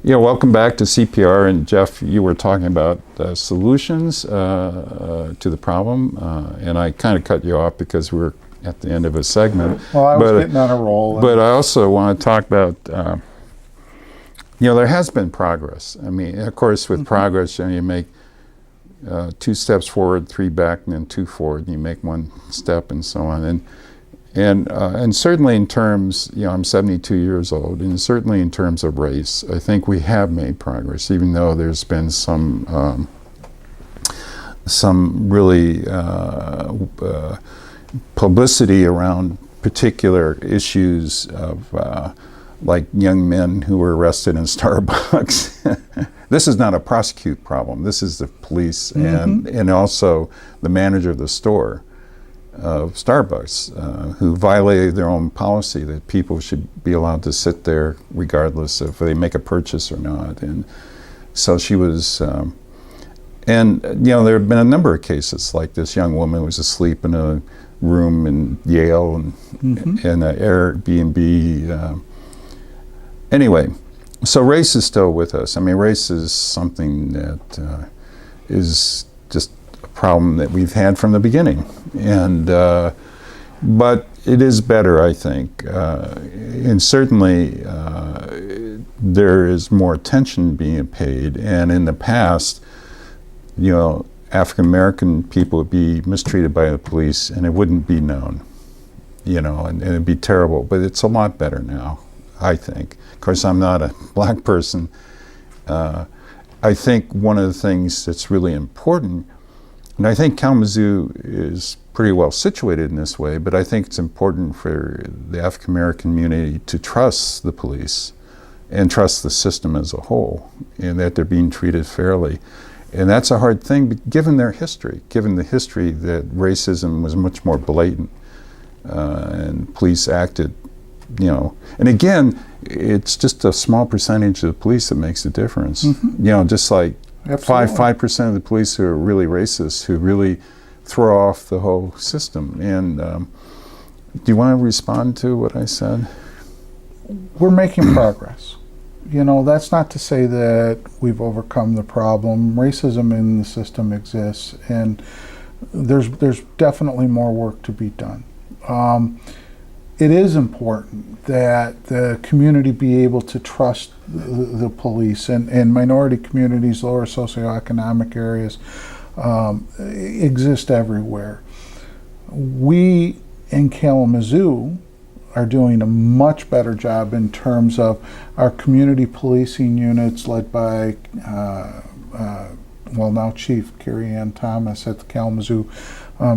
Yeah, welcome back to CPR. And Jeff, you were talking about solutions to the problem, and I kind of cut you off because we were at the end of a segment. Well, I was getting on a roll. But I also want to talk about, there has been progress. I mean, of course, with progress, you make 2 steps forward, 3 back, and then 2 forward, and you make 1 step, and so on. And certainly in terms, I'm 72 years old, and certainly in terms of race, I think we have made progress, even though there's been some really publicity around particular issues of like young men who were arrested in Starbucks. This is not a prosecute problem. This is the police and also the manager of the store of Starbucks who violated their own policy that people should be allowed to sit there regardless if they make a purchase or not. And so she was, and there have been a number of cases like this young woman was asleep in a room in Yale and an Airbnb. Anyway, so race is still with us. I mean, race is something that is just a problem that we've had from the beginning. And but it is better, I think. And certainly there is more attention being paid. And in the past, African American people would be mistreated by the police and it wouldn't be known, and it'd be terrible. But it's a lot better now, I think. Of course, I'm not a black person. I think one of the things that's really important, and I think Kalamazoo is pretty well situated in this way, but I think it's important for the African American community to trust the police and trust the system as a whole, and that they're being treated fairly. And that's a hard thing, but given the history that racism was much more blatant, and police acted, and again, it's just a small percentage of the police that makes a difference. Just like 5% of the police who are really racist, who really throw off the whole system. And do you want to respond to what I said? We're making progress. That's not to say that we've overcome the problem. Racism in the system exists, and there's definitely more work to be done. It is important that the community be able to trust the police, and minority communities, lower socioeconomic areas exist everywhere. We in Kalamazoo are doing a much better job in terms of our community policing units led by, now Chief Carrie Ann Thomas at the Kalamazoo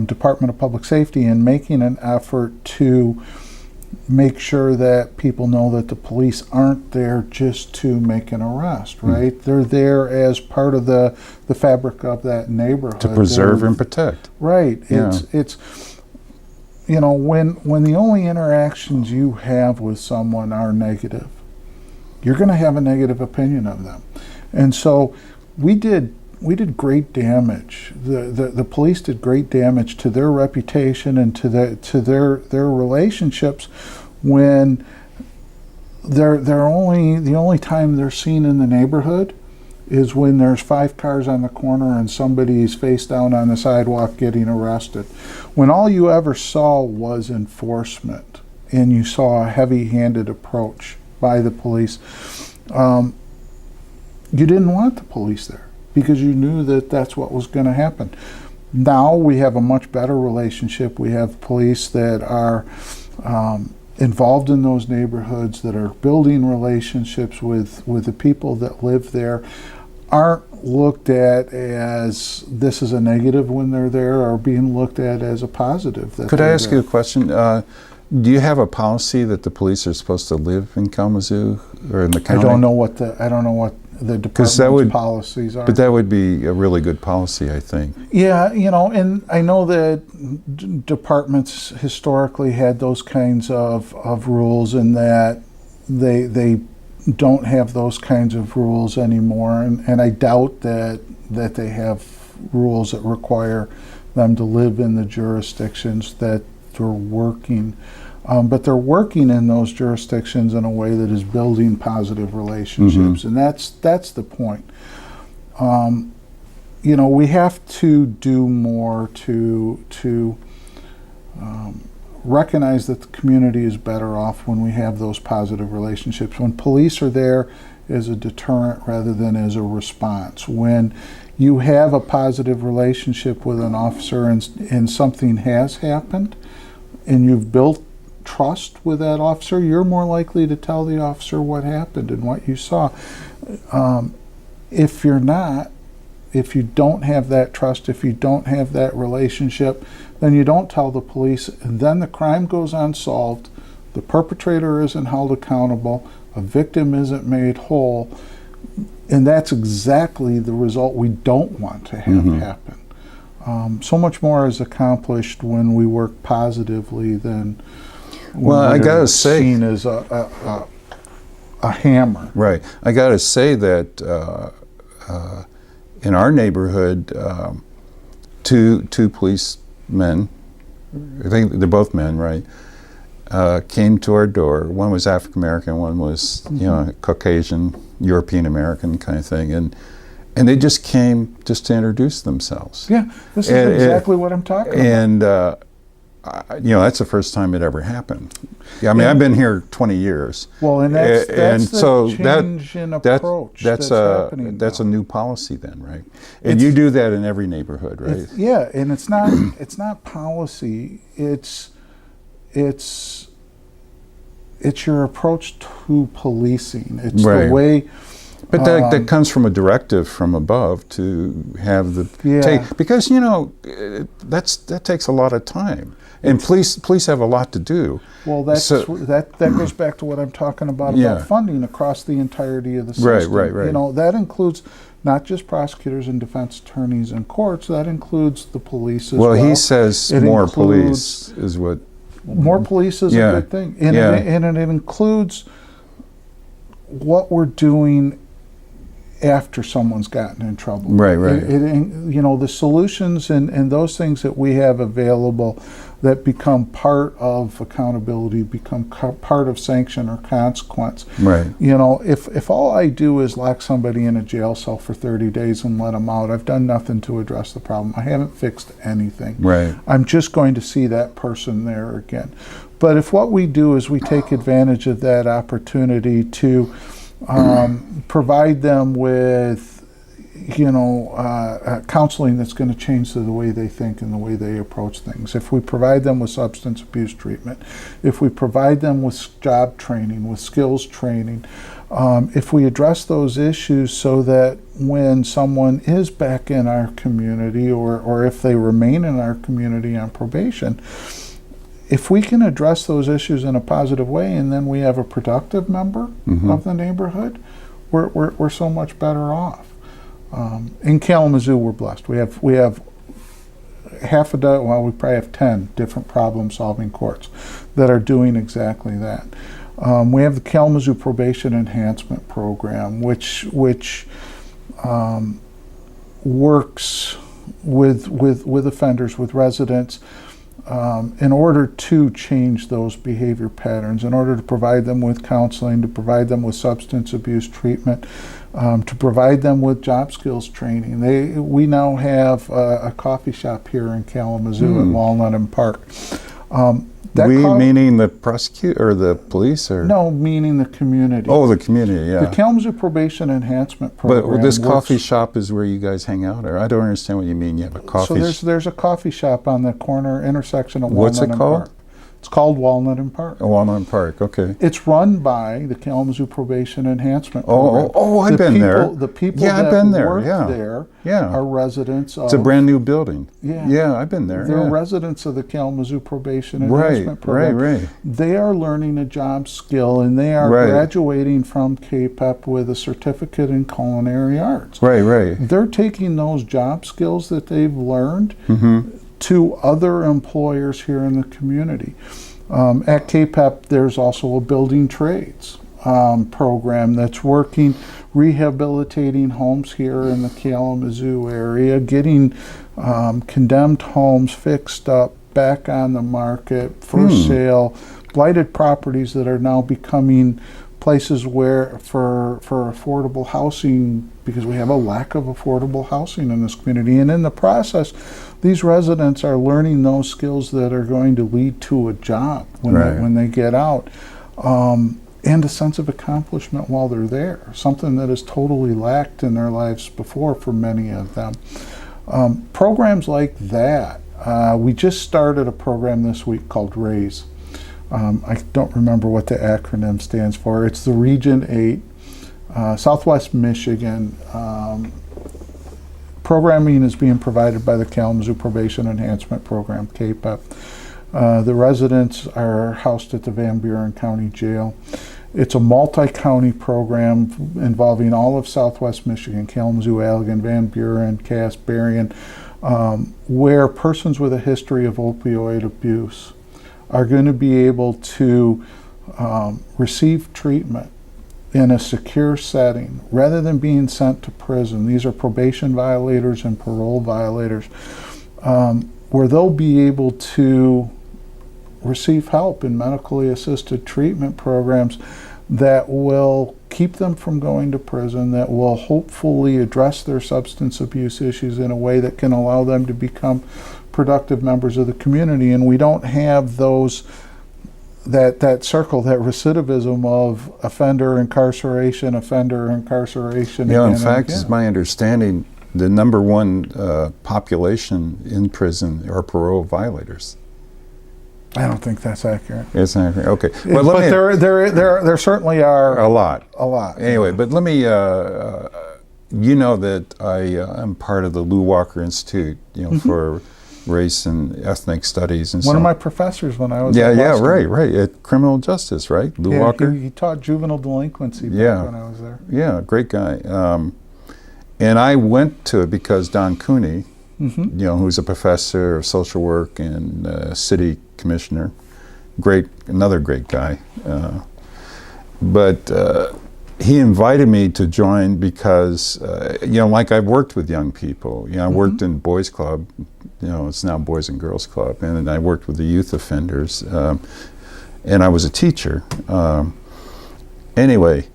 Department of Public Safety, and making an effort to make sure that people know that the police aren't there just to make an arrest, right? They're there as part of the fabric of that neighborhood. To preserve and protect. Right. It's when the only interactions you have with someone are negative, you're going to have a negative opinion of them. And so we did great damage. The police did great damage to their reputation and to their relationships when the only time they're seen in the neighborhood is when there's 5 cars on the corner and somebody's face down on the sidewalk getting arrested. When all you ever saw was enforcement and you saw a heavy-handed approach by the police, you didn't want the police there because you knew that that's what was going to happen. Now we have a much better relationship. We have police that are involved in those neighborhoods, that are building relationships with the people that live there, aren't looked at as this is a negative when they're there, or being looked at as a positive. Could I ask you a question? Do you have a policy that the police are supposed to live in Kalamazoo or in the county? I don't know what the department's policies are. But that would be a really good policy, I think. Yeah, and I know that departments historically had those kinds of rules, and that they don't have those kinds of rules anymore, and I doubt that they have rules that require them to live in the jurisdictions that they're working. but they're working in those jurisdictions in a way that is building positive relationships, and that's the point. You know, we have to do more to recognize that the community is better off when we have those positive relationships. When police are there as a deterrent rather than as a response. When you have a positive relationship with an officer and something has happened and you've built trust with that officer, you're more likely to tell the officer what happened and what you saw. If you're not, if you don't have that trust, if you don't have that relationship, then you don't tell the police, and then the crime goes unsolved, the perpetrator isn't held accountable, a victim isn't made whole, and that's exactly the result we don't want to have happen. So much more is accomplished when we work positively than when I we're gotta say, seen as a hammer. right. I got to say that in our neighborhood, two policemen, I think they're both men, right, came to our door. One was African American, one was Caucasian, European American kind of thing, and they just came just to introduce themselves. Yeah, this is exactly what I'm talking about. And that's the first time it ever happened. Yeah, I mean, I've been here 20 years. Well, and that's the so change in approach that's happening that's now. a new policy then, right? And you do that in every neighborhood, right? Yeah, and it's not policy. It's your approach to policing. It's Right. the way. But that comes from a directive from above to have the take, because that takes a lot of time, and police have a lot to do. Well, that goes back to what I'm talking about funding across the entirety of the system. Right. You know, that includes not just prosecutors and defense attorneys and courts. That includes the police as well. Well, he says more police is what. More police is a good thing, and it includes what we're doing after someone's gotten in trouble. Right. The solutions and those things that we have available that become part of accountability, become part of sanction or consequence. Right. You know, if all I do is lock somebody in a jail cell for 30 days and let them out, I've done nothing to address the problem. I haven't fixed anything. Right. I'm just going to see that person there again. But if what we do is we take advantage of that opportunity to provide them with, counseling that's going to change the way they think and the way they approach things. If we provide them with substance abuse treatment, if we provide them with job training, with skills training, if we address those issues so that when someone is back in our community or if they remain in our community on probation, if we can address those issues in a positive way and then we have a productive member of the neighborhood, we're so much better off. In Kalamazoo, we're blessed. We have half a dozen, well, we probably have 10 different problem-solving courts that are doing exactly that. We have the Kalamazoo Probation Enhancement Program, which works with offenders, with residents, in order to change those behavior patterns, in order to provide them with counseling, to provide them with substance abuse treatment, to provide them with job skills training. We now have a coffee shop here in Kalamazoo at Walnut and Park. Meaning the prosecutor or the police, or no, meaning the community. Oh, the community, yeah. The Kalamazoo Probation Enhancement Program. But this coffee shop is where you guys hang out, or I don't understand what you mean. You have a coffee. So there's a coffee shop on the corner intersection of Walnut and Park. What's it called? It's called Walnut and Park. Oh, Walnut and Park, okay. It's run by the Kalamazoo Probation Enhancement Program. I've been there. The people that work there Yeah. are residents of... It's a brand new building. Yeah. Yeah, I've been there. They're residents of the Kalamazoo Probation Enhancement Program. Right. They are learning a job skill, and they are graduating from KPEP with a certificate in culinary arts. Right. They're taking those job skills that they've learned to other employers here in the community. At KPEP, there's also a building trades program that's working, rehabilitating homes here in the Kalamazoo area, getting condemned homes fixed up, back on the market for sale, blighted properties that are now becoming places where for affordable housing, because we have a lack of affordable housing in this community. And in the process, these residents are learning those skills that are going to lead to a job when they get out. And a sense of accomplishment while they're there, something that is totally lacked in their lives before for many of them. Programs like that, we just started a program this week called RAISE. I don't remember what the acronym stands for. It's the Region 8, Southwest Michigan. Programming is being provided by the Kalamazoo Probation Enhancement Program, KPEP. The residents are housed at the Van Buren County Jail. It's a multi-county program involving all of Southwest Michigan, Kalamazoo, Allegan, Van Buren, Cass, Berrien, where persons with a history of opioid abuse are going to be able to receive treatment in a secure setting rather than being sent to prison. These are probation violators and parole violators, where they'll be able to receive help in medically assisted treatment programs that will keep them from going to prison, that will hopefully address their substance abuse issues in a way that can allow them to become productive members of the community. And we don't have that circle, that recidivism of offender incarceration. In fact, it's my understanding the number one population in prison are parole violators. I don't think that's accurate. It's not accurate. Okay. Well, but there certainly are a lot. A lot. Anyway, but let me. You know that I am part of the Lou Walker Institute, for race and ethnic studies and so on. One of my professors when I was right at criminal justice, right? Lou Walker. He taught juvenile delinquency back when I was there. Yeah, great guy. And I went to it because Don Cooney, who's a professor of social work and city commissioner, another great guy. But he invited me to join because, like I've worked with young people. I worked in Boys Club. It's now Boys and Girls Club, and I worked with the youth offenders, and I was a teacher. Anyway,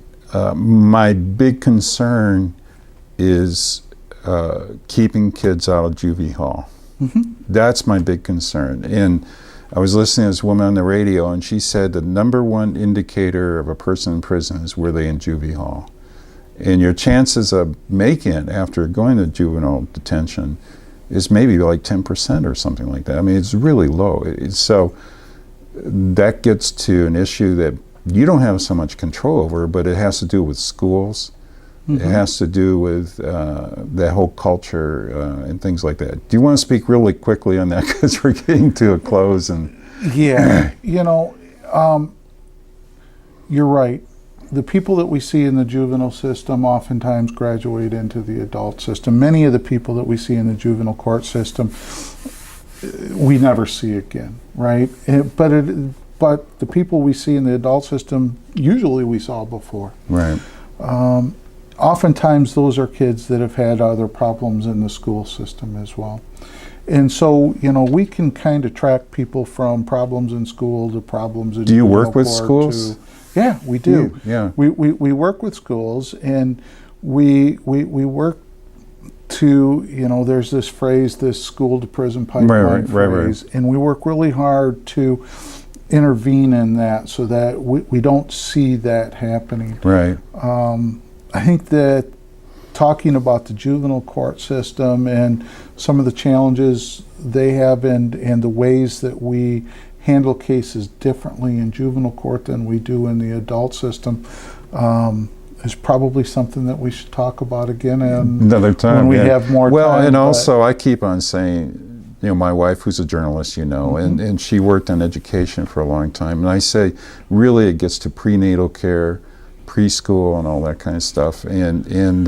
my big concern is keeping kids out of juvie hall. That's my big concern. And I was listening to this woman on the radio, and she said the number one indicator of a person in prison is were they in juvie hall. And your chances of making it after going to juvenile detention is maybe like 10% or something like that. I mean, it's really low. So that gets to an issue that you don't have so much control over, but it has to do with schools. It has to do with that whole culture and things like that. Do you want to speak really quickly on that, because we're getting to a close? And yeah, you're right. The people that we see in the juvenile system oftentimes graduate into the adult system. Many of the people that we see in the juvenile court system, we never see again, right? But the people we see in the adult system, usually we saw before. Right. Oftentimes those are kids that have had other problems in the school system as well. And so, we can kind of track people from problems in school to problems in Do you work with schools? Yeah, we do. Yeah. We work with schools, and we work to, there's this phrase, this school to prison pipeline phrase, and we work really hard to intervene in that so that we don't see that happening. Right. I think that talking about the juvenile court system and some of the challenges they have and the ways that we handle cases differently in juvenile court than we do in the adult system is probably something that we should talk about again another time when we have more time. Well, and also I keep on saying, my wife, who's a journalist, and she worked on education for a long time, and I say really it gets to prenatal care, preschool, and all that kind of stuff, and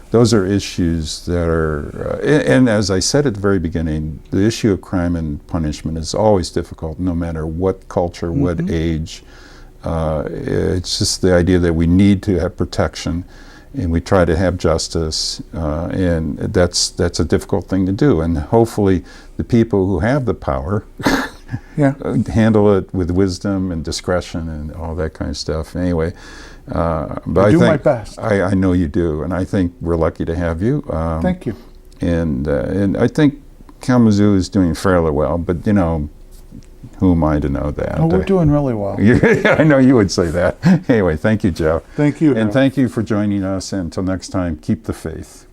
those are issues that are, and as I said at the very beginning, the issue of crime and punishment is always difficult, no matter what culture, what age. It's just the idea that we need to have protection, and we try to have justice, and that's a difficult thing to do. And hopefully, the people who have the power Yeah. handle it with wisdom and discretion and all that kind of stuff. Anyway, but I do think my best. I know you do, and I think we're lucky to have you. Thank you. And I think Kalamazoo is doing fairly well, but you know, who am I to know that? Oh, we're doing really well. I know you would say that. Anyway, thank you, Joe. Thank you. And Harold. thank you for joining us. And until next time, keep the faith.